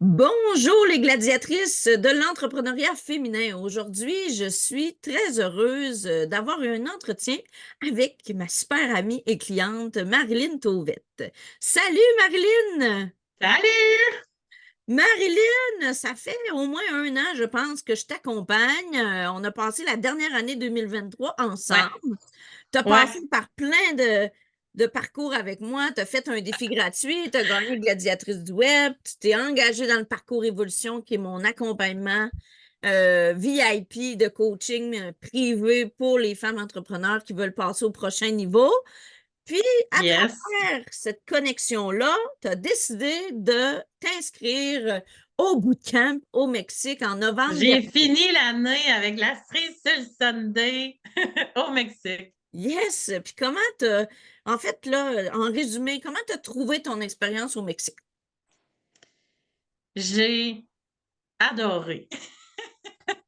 Bonjour les gladiatrices de l'entrepreneuriat féminin. Aujourd'hui, je suis très heureuse d'avoir eu un entretien avec ma super amie et cliente Marilyn Tauvette. Salut Marilyn! Salut! Marilyn, ça fait au moins un an, je pense, que je t'accompagne. On a passé la dernière année 2023 Ouais, ensemble. Tu as ouais. passé par plein de parcours avec moi. Tu as fait un défi gratuit, tu as gagné Gladiatrice du Web, tu t'es engagé dans le parcours Évolution, qui est mon accompagnement VIP de coaching privé pour les femmes entrepreneurs qui veulent passer au prochain niveau. Puis, à Yes. travers cette connexion-là, tu as décidé de t'inscrire au bootcamp au Mexique en novembre J'ai dernier. fini l'année avec la cerise sur le Sunday au Mexique. Yes! Puis comment t'as... En fait, là, en résumé, comment t'as trouvé ton expérience au Mexique? J'ai adoré.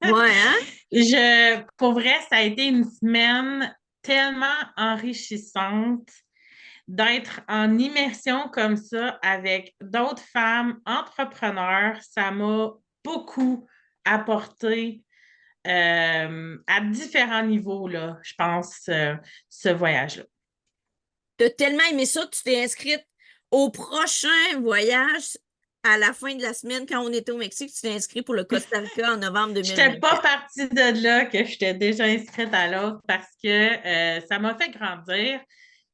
Ouais, hein? Pour vrai, ça a été une semaine tellement enrichissante d'être en immersion comme ça avec d'autres femmes entrepreneurs. Ça m'a beaucoup apporté à différents niveaux, là, je pense, ce voyage-là. T'as tellement aimé ça que tu t'es inscrite au prochain voyage à la fin de la semaine quand on était au Mexique. Tu t'es inscrit pour le Costa Rica en novembre Je n'étais pas 2024. partie de là que j'étais déjà inscrite à l'autre parce que ça m'a fait grandir.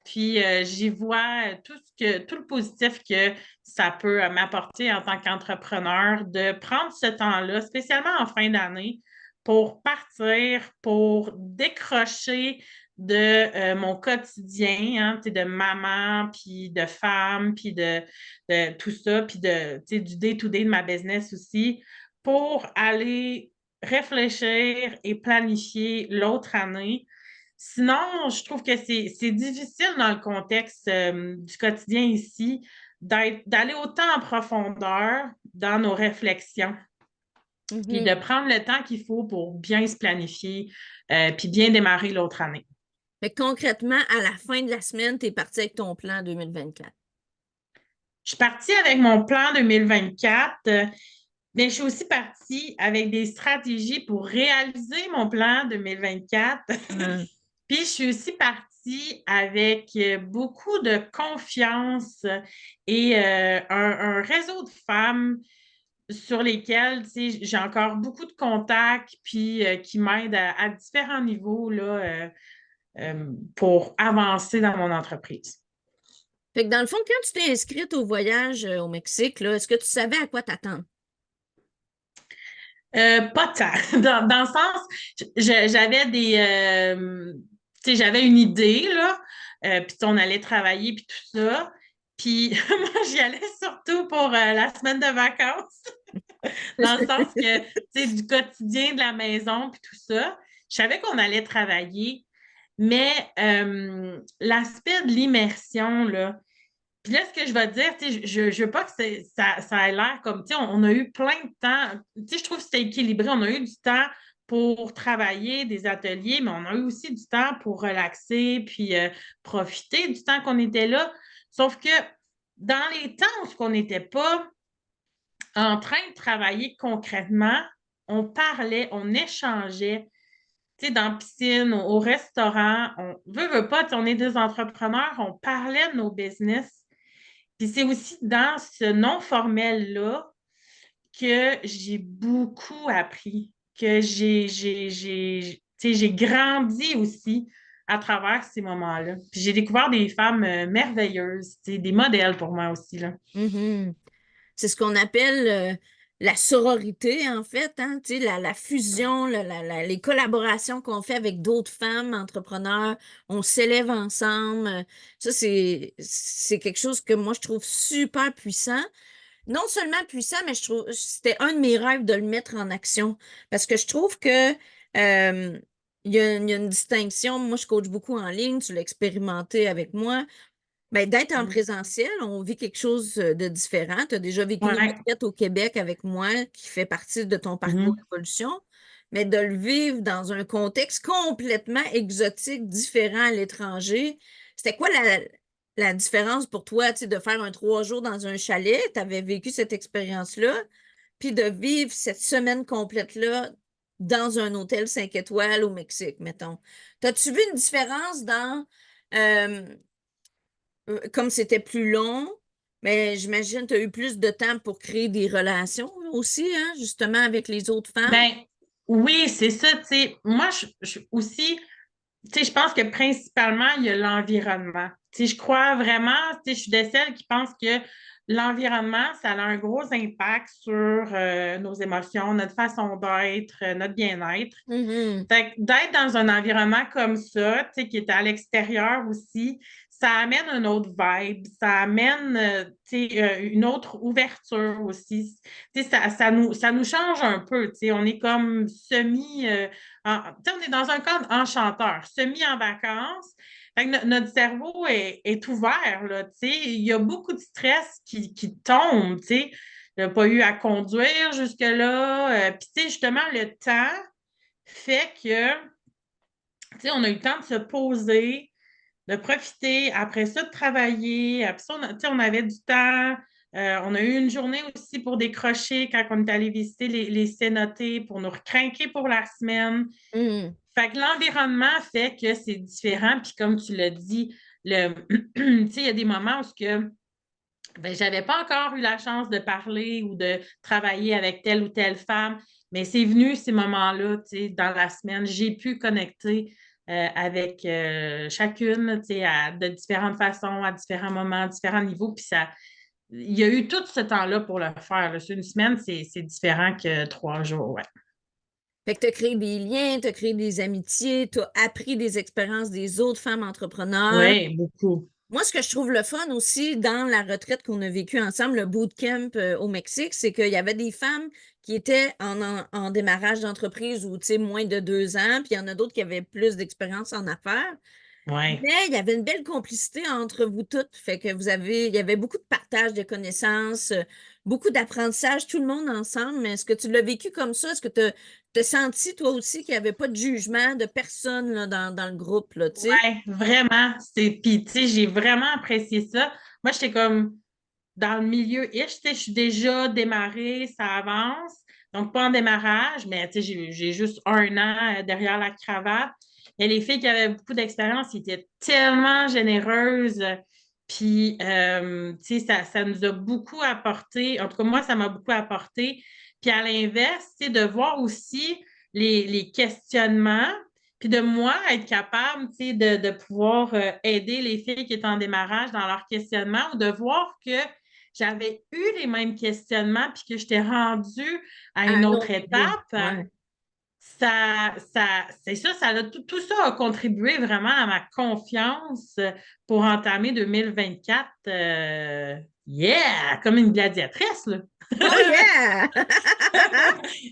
Puis j'y vois tout le positif que ça peut m'apporter en tant qu'entrepreneur de prendre ce temps-là, spécialement en fin d'année, pour partir, pour décrocher de mon quotidien, hein, de maman, puis de femme, puis de tout ça, puis du day-to-day de ma business aussi, pour aller réfléchir et planifier l'autre année. Sinon, je trouve que c'est difficile dans le contexte du quotidien ici d'aller autant en profondeur dans nos réflexions, puis de Mhm. prendre le temps qu'il faut pour bien se planifier, puis bien démarrer l'autre année. Mais concrètement, à la fin de la semaine, tu es parti avec ton plan 2024. Je suis partie avec mon plan 2024, mais je suis aussi partie avec des stratégies pour réaliser mon plan 2024. Mhm. Puis je suis aussi partie avec beaucoup de confiance et un réseau de femmes sur lesquelles tu sais, j'ai encore beaucoup de contacts puis qui m'aident à différents niveaux là, pour avancer dans mon entreprise. Fait que dans le fond, quand tu t'es inscrite au voyage au Mexique, là, est-ce que tu savais à quoi t'attendre? Pas tant. Dans le sens, j'avais tu sais, j'avais une idée, là, puis on allait travailler, puis tout ça. Puis moi, j'y allais surtout pour la semaine de vacances, dans le sens que, tu sais, du quotidien de la maison, puis tout ça. Je savais qu'on allait travailler, mais l'aspect de l'immersion, là, puis là, ce que je vais te dire, tu sais, je veux pas que ça ait l'air comme, tu sais, on a eu plein de temps. Tu sais, je trouve que c'était équilibré. On a eu du temps pour travailler, des ateliers, mais on a eu aussi du temps pour relaxer, puis profiter du temps qu'on était là. Sauf que dans les temps où on n'était pas en train de travailler concrètement, on parlait, on échangeait, tu sais, dans la piscine, au restaurant. On veut pas, tu sais, on est des entrepreneurs, on parlait de nos business. Puis c'est aussi dans ce non-formel-là que j'ai beaucoup appris, que tu sais, j'ai grandi aussi à travers ces moments-là. Puis j'ai découvert des femmes merveilleuses, tu sais, des modèles pour moi aussi, là. Mhm. C'est ce qu'on appelle la sororité, en fait, hein, tu sais, la fusion, les collaborations qu'on fait avec d'autres femmes entrepreneurs, on s'élève ensemble. Ça, c'est quelque chose que moi, je trouve super puissant. Non seulement puissant, mais je trouve c'était un de mes rêves de le mettre en action. Parce que je trouve que il y a une distinction. Moi, je coach beaucoup en ligne, tu l'as expérimenté avec moi. Ben, d'être en Mm. présentiel, on vit quelque chose de différent. Tu as déjà vécu une Ouais. retraite au Québec avec moi qui fait partie de ton parcours Mhm. d'évolution, mais de le vivre dans un contexte complètement exotique, différent à l'étranger. C'était quoi la différence pour toi, tu sais, de faire un 3 jours dans un chalet, tu avais vécu cette expérience-là, puis de vivre cette semaine complète-là dans un hôtel 5 étoiles au Mexique, mettons. T'as-tu vu une différence dans, euh, comme c'était plus long, mais j'imagine que tu as eu plus de temps pour créer des relations aussi, hein, justement, avec les autres femmes? Ben oui, c'est ça, tu sais. Moi, aussi, tu sais, je pense que principalement, il y a l'environnement. Tu sais, je crois vraiment, tu sais, je suis de celles qui pensent que l'environnement, ça a un gros impact sur nos émotions, notre façon d'être, notre bien-être. Mhm. Fait que d'être dans un environnement comme ça, tu sais, qui est à l'extérieur aussi, ça amène une autre vibe, ça amène, tu sais, une autre ouverture aussi. Tu sais, ça nous change un peu, tu sais, on est comme tu sais, on est dans un cadre enchanteur, semi en vacances. Fait que notre cerveau est ouvert, là, tu sais, il y a beaucoup de stress qui tombe, tu sais. Il n'y a pas eu à conduire jusque-là. Puis, tu sais, justement, le temps fait que, tu sais, on a eu le temps de se poser, de profiter, après ça, de travailler. Après ça, tu sais, on avait du temps. On a eu une journée aussi pour décrocher quand on est allé visiter les cénotés pour nous recrinquer pour la semaine. Mhm. Fait que l'environnement fait que c'est différent. Puis comme tu l'as dit, tu sais, il y a des moments où ben, j'avais pas encore eu la chance de parler ou de travailler avec telle ou telle femme, mais c'est venu ces moments-là, tu sais, dans la semaine. J'ai pu connecter avec chacune, tu sais, de différentes façons, à différents moments, à différents niveaux. Puis ça, il y a eu tout ce temps-là pour le faire, là. Sur une semaine, c'est différent que 3 jours, ouais. Fait que tu as créé des liens, tu as créé des amitiés, tu as appris des expériences des autres femmes entrepreneurs. Oui, beaucoup. Moi, ce que je trouve le fun aussi dans la retraite qu'on a vécue ensemble, le bootcamp au Mexique, c'est qu'il y avait des femmes qui étaient en démarrage d'entreprise ou, tu sais, moins de 2 ans, puis il y en a d'autres qui avaient plus d'expérience en affaires. Oui. Mais il y avait une belle complicité entre vous toutes. Fait que il y avait beaucoup de partage de connaissances, beaucoup d'apprentissage, tout le monde ensemble. Mais est-ce que tu l'as vécu comme ça? Est-ce que tu as senti, toi aussi, qu'il n'y avait pas de jugement de personne là, dans le groupe, là, tu sais? Ouais, vraiment. Puis, tu sais, j'ai vraiment apprécié ça. Moi, j'étais comme dans le milieu ish, tu sais, je suis déjà démarrée, ça avance. Donc, pas en démarrage, mais tu sais, j'ai juste 1 an derrière la cravate. Et les filles qui avaient beaucoup d'expérience, ils étaient tellement généreuses. Puis, tu sais, ça nous a beaucoup apporté. En tout cas, moi, ça m'a beaucoup apporté. Puis, à l'inverse, tu sais, de voir aussi les questionnements, puis de moi être capable, tu sais, de pouvoir aider les filles qui étaient en démarrage dans leur questionnement ou de voir que j'avais eu les mêmes questionnements puis que j'étais rendue à À une un autre autre niveau. étape, Ouais. c'est ça, tout ça a contribué vraiment à ma confiance pour entamer 2024. Yeah, comme une gladiatrice, là. Oh yeah!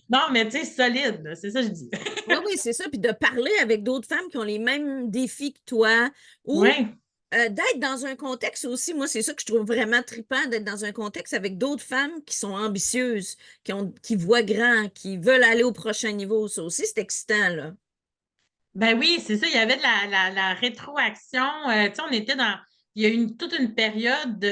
Non, mais tu sais, solide, là, c'est ça que je dis. Oui, oui, c'est ça. Puis de parler avec d'autres femmes qui ont les mêmes défis que toi ou Oui. d'être dans un contexte aussi, moi, c'est ça que je trouve vraiment trippant, d'être dans un contexte avec d'autres femmes qui sont ambitieuses, qui voient grand, qui veulent aller au prochain niveau. Ça aussi, c'est excitant, là. Ben oui, c'est ça. Il y avait de la rétroaction. Tu sais, on était dans. Il y a eu toute une période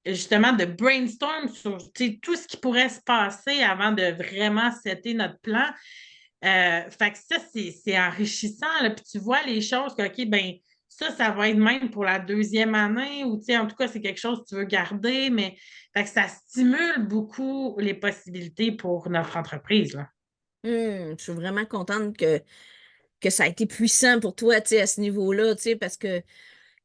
justement de brainstorm sur tu sais, tout ce qui pourrait se passer avant de vraiment setter notre plan. Fait que ça, c'est enrichissant. Là. Puis tu vois les choses que, OK, ben ça va être même pour la deuxième année, ou tu sais, en tout cas, c'est quelque chose que tu veux garder, mais fait que ça stimule beaucoup les possibilités pour notre entreprise, là. Je suis vraiment contente que ça a été puissant pour toi, tu sais, à ce niveau-là, tu sais, parce que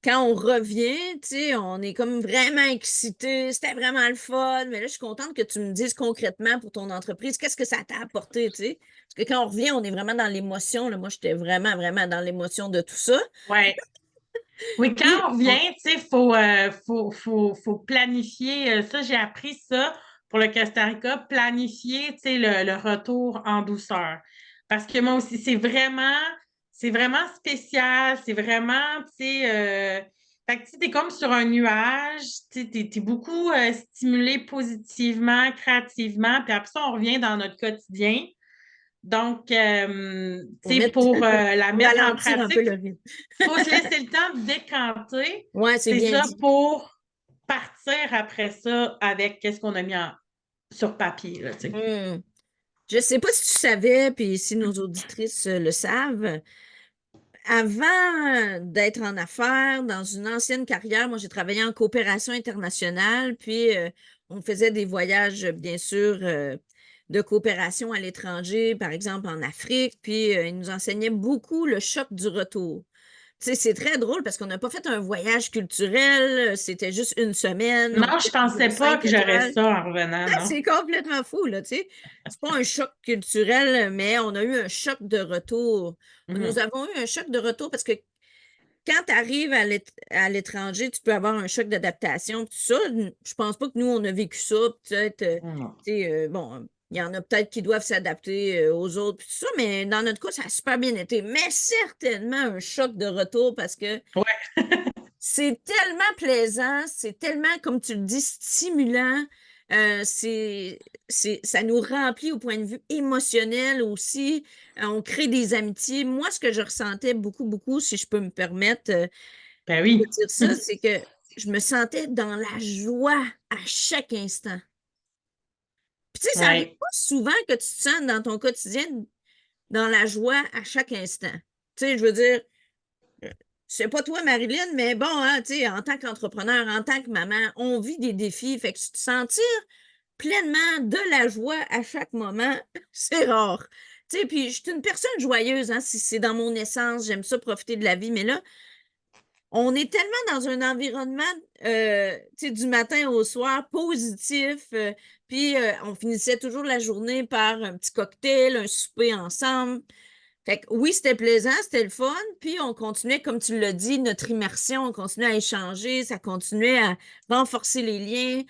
quand on revient, tu sais, on est comme vraiment excité, c'était vraiment le fun, mais là, je suis contente que tu me dises concrètement pour ton entreprise, qu'est-ce que ça t'a apporté, tu sais? Parce que quand on revient, on est vraiment dans l'émotion, là. Moi, j'étais vraiment, vraiment dans l'émotion de tout ça. Ouais. Oui, Puis, quand on revient, tu sais, faut planifier. Ça, j'ai appris ça pour le Costa Rica, planifier, tu sais, le retour en douceur. Parce que moi aussi, c'est vraiment spécial, c'est vraiment, tu sais, fait que tu sais, t'es comme sur un nuage, tu sais, t'es beaucoup stimulé positivement, créativement, puis après ça, on revient dans notre quotidien. Donc, Pour tu sais, pour la pour mettre en ralentir un peu pratique, le rythme. il faut se laisser le temps de décanter. Ouais, c'est C'est bien ça dit. pour partir après ça avec qu'est-ce qu'on a mis sur papier, là, tu sais. Hmm. Je sais pas si tu savais, puis si nos auditrices le savent, avant d'être en affaires, dans une ancienne carrière, moi j'ai travaillé en coopération internationale, puis on faisait des voyages, bien sûr, de coopération à l'étranger, par exemple en Afrique, puis ils nous enseignaient beaucoup le choc du retour. Tu sais, c'est très drôle parce qu'on n'a pas fait un voyage culturel, c'était juste une semaine, on Non, je était dans un pensais pas 5 que j'aurais étoiles. ça en revenant, Ah, non. c'est complètement fou, là, tu sais. C'est pas un choc culturel, mais on a eu un choc de retour. Nous Mhm. avons eu un choc de retour parce que quand tu arrives à l'étranger, tu peux avoir un choc d'adaptation, tout ça. Je pense pas que nous, on a vécu ça. Peut-être, Non. tu sais, bon, il y en a peut-être qui doivent s'adapter aux autres, puis tout ça, mais dans notre cas, ça a super bien été. Mais certainement un choc de retour parce que Ouais, c'est tellement plaisant, c'est tellement, comme tu le dis, stimulant. Ça nous remplit au point de vue émotionnel aussi. On crée des amitiés. Moi, ce que je ressentais beaucoup, beaucoup, si je peux me permettre ben de oui. dire ça, c'est que je me sentais dans la joie à chaque instant. Puis tu sais, ça arrive Ouais. pas souvent que tu te sens dans ton quotidien dans la joie à chaque instant. Tu sais, je veux dire, c'est pas toi, Marilyn, mais bon, hein, tu sais, en tant qu'entrepreneur, en tant que maman, on vit des défis. Fait que se sentir pleinement de la joie à chaque moment, c'est rare. Tu sais, puis je suis une personne joyeuse, hein, si c'est dans mon essence, j'aime ça profiter de la vie, mais là, on est tellement dans un environnement, tu sais, du matin au soir, positif, puis on finissait toujours la journée par un petit cocktail, un souper ensemble. Fait que oui, c'était plaisant, c'était le fun, puis on continuait, comme tu l'as dit, notre immersion, on continuait à échanger, ça continuait à renforcer les liens,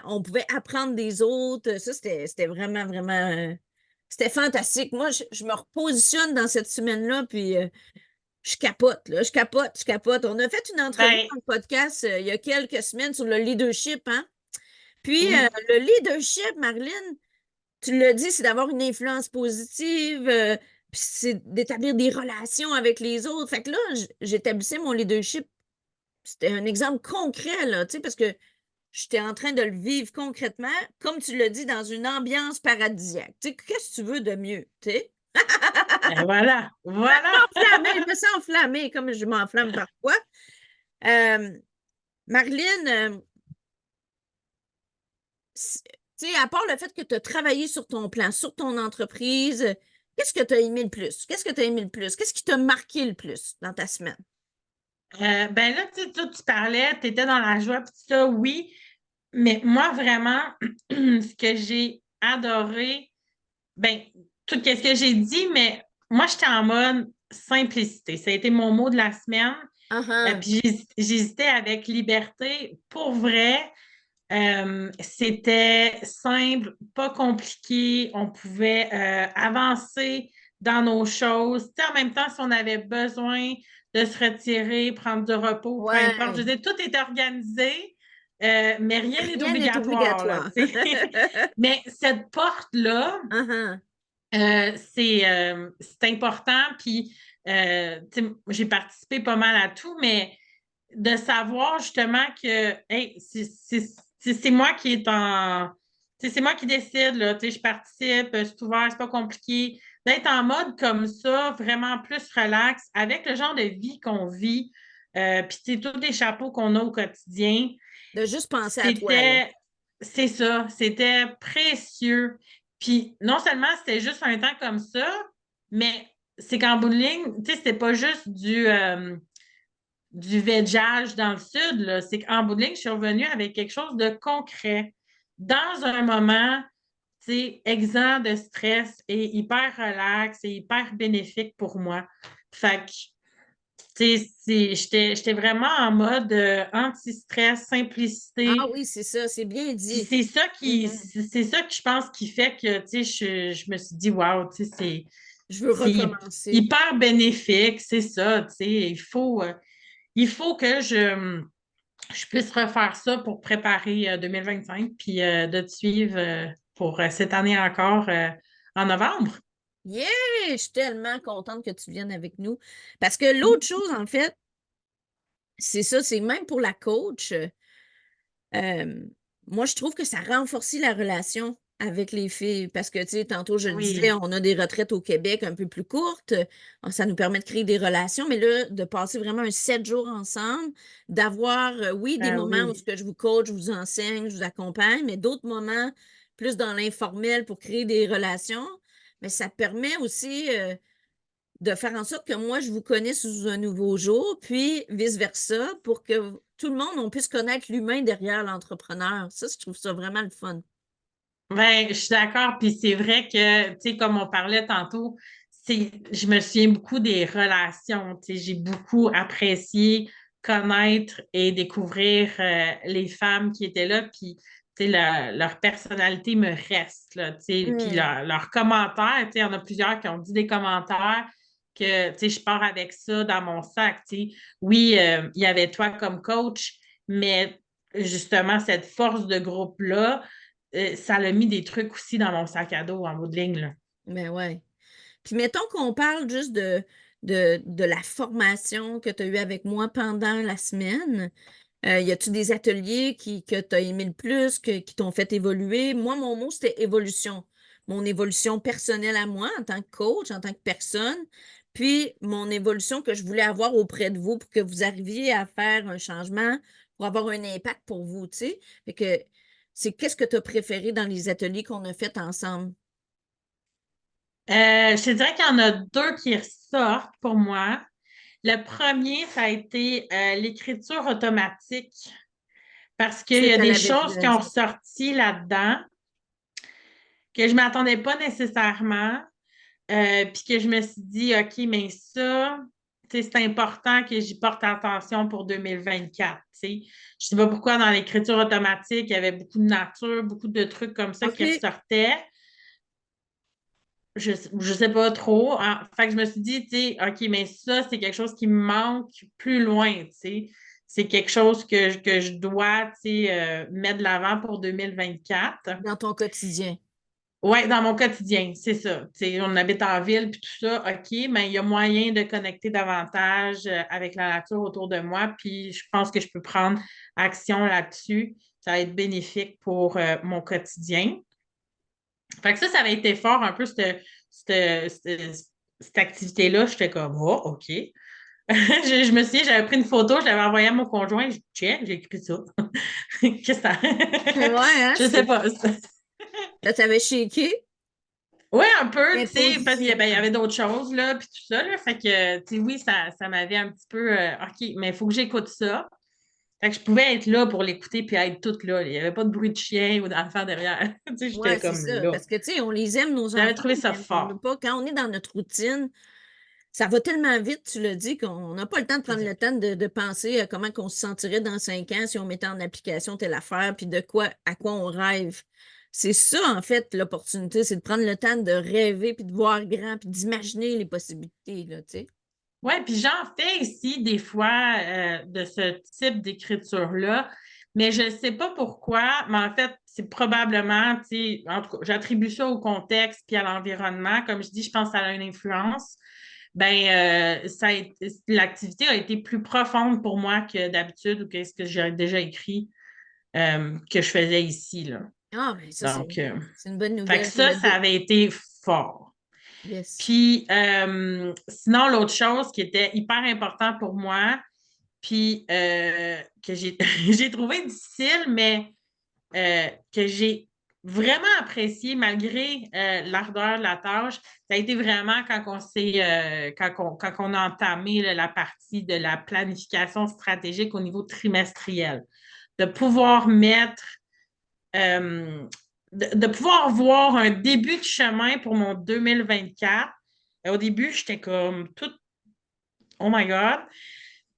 on pouvait apprendre des autres. Ça, c'était vraiment, vraiment, c'était fantastique. Moi, je me repositionne dans cette semaine-là, puis je capote, là, je capote, je capote. On a fait une entrevue Ben dans le podcast il y a quelques semaines sur le leadership, hein? Puis oui. le leadership, Marilyn, tu l'as dit, c'est d'avoir une influence positive, puis c'est d'établir des relations avec les autres. Fait que là, j'établissais mon leadership. C'était un exemple concret, là, tu sais, parce que j'étais en train de le vivre concrètement, comme tu l'as dit, dans une ambiance paradisiaque. Tu sais, qu'est-ce que tu veux de mieux, tu sais? Ben voilà. Voilà. Enflammée, je me sens enflammée, comme je m'enflamme parfois. Euh, Marilyn, tu sais, à part le fait que tu as travaillé sur ton plan, sur ton entreprise, qu'est-ce que tu as aimé le plus? Qu'est-ce que tu as aimé le plus? Qu'est-ce qui t'a marqué le plus dans ta semaine? Ben là, tu sais, toi, tu parlais, tu étais dans la joie, puis tout ça, oui. Mais moi, vraiment, ce que j'ai adoré, ben, tout ce que j'ai dit, mais moi, j'étais en mode simplicité. Ça a été mon mot de la semaine. Ah ah. Puis j'hésitais avec liberté. Pour vrai, c'était simple, pas compliqué. On pouvait avancer dans nos choses. Tu sais, en même temps, si on avait besoin de se retirer, prendre du repos, peu importe. Je Ouais, veux dire, tout était organisé, mais rien n'est rien n'est obligatoire, là, obligatoire. tu sais. Mais cette porte-là, Ah ah. c'est important. Puis, tu sais, j'ai participé pas mal à tout, mais de savoir justement que hey, c'est moi qui est en. C'est moi qui décide, là. Je participe, c'est ouvert, c'est pas compliqué. D'être en mode comme ça, vraiment plus relax, avec le genre de vie qu'on vit, puis tous les chapeaux qu'on a au quotidien, De juste penser à toi, là. c'était, c'est ça, c'était précieux. Puis non seulement c'était juste un temps comme ça, mais c'est qu'en bout de ligne, tu sais, c'était pas juste du vegeage dans le sud, là. C'est qu'en bout de ligne, je suis revenue avec quelque chose de concret. Dans un moment, tu sais, exempt de stress et hyper relax et hyper bénéfique pour moi. Fait que, tu sais, j'étais vraiment en mode anti-stress, Ah simplicité. oui, c'est ça, c'est bien Puis dit. Mhm. c'est ça que je pense qui fait que, tu sais, je me suis dit, wow, tu sais, Je veux c'est recommencer. hyper bénéfique, c'est ça, tu sais, il faut que je puisse refaire ça pour préparer 2025, puis de te suivre pour cette année encore en novembre. Yeah! Je suis tellement contente que tu viennes avec nous. Parce que l'autre chose, en fait, c'est ça, c'est même pour la coach. Euh, Moi, je trouve que ça renforce la relation avec les filles parce que, tu sais, tantôt, je le disais, Oui, on a des retraites au Québec un peu plus courtes. Ça nous permet de créer des relations, mais là, de passer vraiment un 7 jours ensemble, d'avoir, oui, des ah moments où oui. ce que je vous coach, je vous enseigne, je vous accompagne, mais d'autres moments plus dans l'informel pour créer des relations. Mais ça permet aussi, de faire en sorte que moi, je vous connais sous un nouveau jour, puis vice-versa, pour que tout le monde, on puisse connaître l'humain derrière l'entrepreneur. Ça, je trouve ça vraiment le fun. Ben, je suis d'accord. Puis c'est vrai que, tu sais, comme on parlait tantôt, je me souviens beaucoup des relations. Tu sais, j'ai beaucoup apprécié connaître et découvrir les femmes qui étaient là. Puis, tu sais, leur personnalité me reste, là, tu sais. Puis Hmm. leurs commentaires, tu sais, il y en a plusieurs qui ont dit des commentaires que, tu sais, je pars avec ça dans mon sac, tu sais. Oui, il y avait toi comme coach, mais justement, cette force de groupe-là, ça a mis des trucs aussi dans mon sac à dos en bout de ligne, là. Mais ouais. Puis mettons qu'on parle juste de la formation que tu as eue avec moi pendant la semaine. Y a-tu des ateliers que tu as aimé le plus, qui t'ont fait évoluer? Moi, mon mot, c'était évolution. Mon évolution personnelle à moi en tant que coach, en tant que personne, puis mon évolution que je voulais avoir auprès de vous pour que vous arriviez à faire un changement, pour avoir un impact pour vous, tu sais. Fait que c'est qu'est-ce que tu as préféré dans les ateliers qu'on a fait ensemble? Je te dirais qu'il y en a deux qui ressortent pour moi. Le premier, ça a été l'écriture automatique parce qu'il y Suite a à des la choses qui ont ressorti là-dedans que je ne m'attendais pas nécessairement. Puis que je me suis dit, OK, mais ça, tu sais, c'est important que j'y porte attention pour 2024. Tu sais. Je ne sais pas pourquoi dans l'écriture automatique, il y avait beaucoup de nature, beaucoup de trucs comme ça qui OK. ressortaient. Je ne sais pas trop. Hein. Fait que je me suis dit, tu sais, OK, mais ça, c'est quelque chose qui me manque plus loin, tu sais. C'est quelque chose que je dois, tu sais, mettre de l'avant pour 2024. Dans ton quotidien. Oui, dans mon quotidien, c'est ça. Tu sais, on habite en ville puis tout ça, OK, mais il y a moyen de connecter davantage avec la nature autour de moi, puis je pense que je peux prendre action là-dessus. Ça va être bénéfique pour mon quotidien. Fait que ça avait été fort un peu cette, cette- cette activité-là. J'étais comme, oh, OK. Je me souviens, j'avais pris une photo, je l'avais envoyée à mon conjoint, je check, j'ai écrit ça. Qu'est-ce que ça? Ouais, hein, Je sais pas. ça t'avait shaké, Oui, un peu, mais tu sais, parce qu'il y avait, il y positivement. avait d'autres choses, là, puis tout ça, là. Fait que, tu sais, oui, ça m'avait un petit peu, OK, mais il faut que j'écoute ça. Fait que je pouvais être là pour l'écouter puis être toute là. Il n'y avait pas de bruit de chien ou d'enfant derrière. Tu sais, j'étais Ouais, c'est comme ça. là. Parce que, tu sais, on les aime, nos J'avais enfants, trouvé ça mais on veut fort. pas. Quand on est dans notre routine, ça va tellement vite, tu l'as dit, qu'on n'a pas le temps de C'est prendre ça. le temps de penser à comment on se sentirait dans 5 ans si on mettait en application telle affaire, puis de quoi, à quoi on rêve. C'est ça, en fait, l'opportunité, c'est de prendre le temps de rêver, puis de voir grand, puis d'imaginer les possibilités, là, tu sais. Oui, puis j'en fais ici des fois de ce type d'écriture-là, mais je ne sais pas pourquoi, mais en fait, c'est probablement, tu sais, en tout cas, j'attribue ça au contexte puis à l'environnement. Comme je dis, je pense que ça a une influence. Ben, l'activité a été plus profonde pour moi que d'habitude ou que ce que j'ai déjà écrit que je faisais ici, là. Ah, ben ça, Donc, c'est une bonne fait que nouvelle. ça avait été fort. Yes. Puis, sinon, l'autre chose qui était hyper important pour moi, puis que j'ai j'ai trouvé difficile, mais que j'ai vraiment apprécié malgré l'ardeur de la tâche, ça a été vraiment quand on a entamé là, la partie de la planification stratégique au niveau trimestriel. De pouvoir mettre de pouvoir voir un début de chemin pour mon 2024. Au début, j'étais comme tout, oh my God.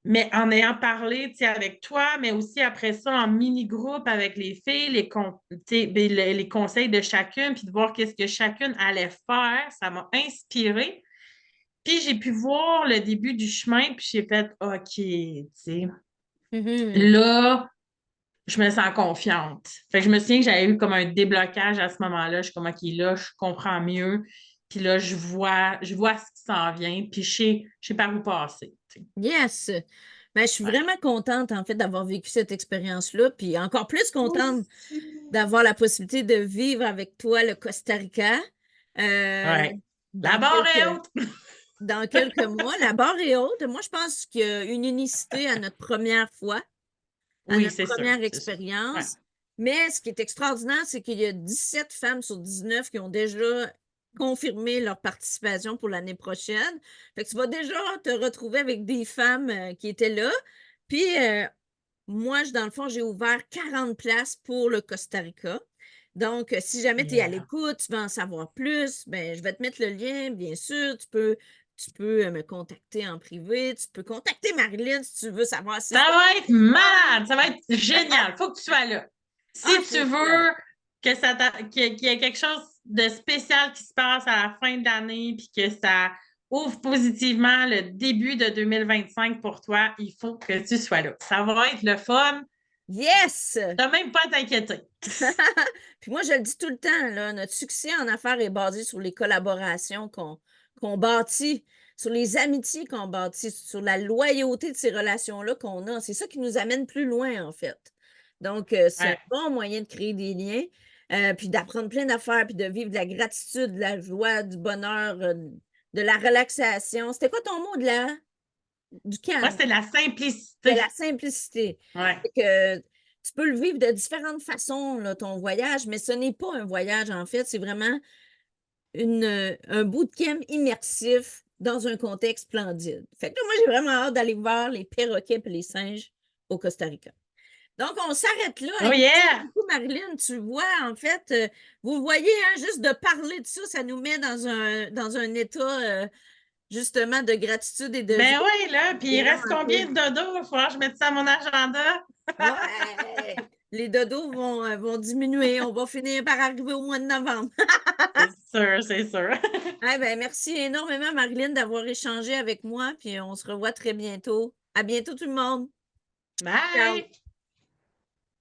Mais en ayant parlé, tu sais, avec toi, mais aussi après ça, en mini-groupe avec les filles, ben, les conseils de chacune, puis de voir qu'est-ce que chacune allait faire, ça m'a inspirée. Puis j'ai pu voir le début du chemin, puis j'ai fait, OK, tu sais, Mhm. là, je me sens confiante. Fait que je me souviens que j'avais eu comme un déblocage à ce moment-là. Je suis comme, OK, là, je comprends mieux. Puis là, je vois ce qui s'en vient, puis je sais par où passer. Tu sais. Yes! Ben, je suis Ouais. vraiment contente, en fait, d'avoir vécu cette expérience-là, puis encore plus Moi contente aussi. d'avoir la possibilité de vivre avec toi le Costa Rica euh, Ouais. La dans barre est quelques, haute. dans quelques mois. La barre est haute. Moi, je pense qu'il y a une unicité à notre première fois, à Oui, notre c'est sûr, première c'est sûr. Ouais. expérience. Mais ce qui est extraordinaire, c'est qu'il y a 17 femmes sur 19 qui ont déjà confirmé leur participation pour l'année prochaine. Fait que tu vas déjà te retrouver avec des femmes qui étaient là. Puis, moi, dans le fond, j'ai ouvert 40 places pour le Costa Rica. Donc, si jamais tu es à Yeah. l'écoute, tu veux en savoir plus, ben, je vais te mettre le lien, bien sûr. Tu peux me contacter en privé. Tu peux contacter Marilyn si tu veux savoir si Ça c'est va être fun. malade, ça va être génial. Faut que tu sois là. Si Ah, tu c'est clair. veux qu'il y ait quelque chose de spécial qui se passe à la fin de l'année, puis que ça ouvre positivement le début de 2025 pour toi, il faut que tu sois là. Ça va être le fun. Yes! T'as même pas à t'inquiéter. Puis moi, je le dis tout le temps, là, notre succès en affaires est basé sur les collaborations qu'on bâtit, sur les amitiés qu'on bâtit, sur la loyauté de ces relations-là qu'on a. C'est ça qui nous amène plus loin, en fait. Donc, c'est un Ouais. bon moyen de créer des liens, puis d'apprendre plein d'affaires, puis de vivre de la gratitude, de la joie, du bonheur, de la relaxation. C'était quoi ton mot du Moi, calme? c'est la De la simplicité. simplicité. Ouais. C'est que tu peux le vivre de différentes façons, là, ton voyage, mais ce n'est pas un voyage, en fait. C'est vraiment un bootcamp immersif dans un contexte splendide. Fait que là, moi, j'ai vraiment hâte d'aller voir les perroquets et les singes au Costa Rica. Donc, on s'arrête là. Oh Hey, merci yeah! beaucoup, Marilyn. Tu vois, en fait, vous voyez, hein, juste de parler de ça, ça nous met dans un état, justement, de gratitude et de vie. Ben oui, là, puis C'est il reste vraiment combien cool. de dodo? Il faudra que je mette ça à mon agenda. Ouais! Les dodos vont diminuer. On va finir par arriver au mois de novembre. C'est sûr, c'est sûr. Eh ben, merci énormément, Marilyn, d'avoir échangé avec moi. Puis on se revoit très bientôt. À bientôt, tout le monde. Ciao! Bye!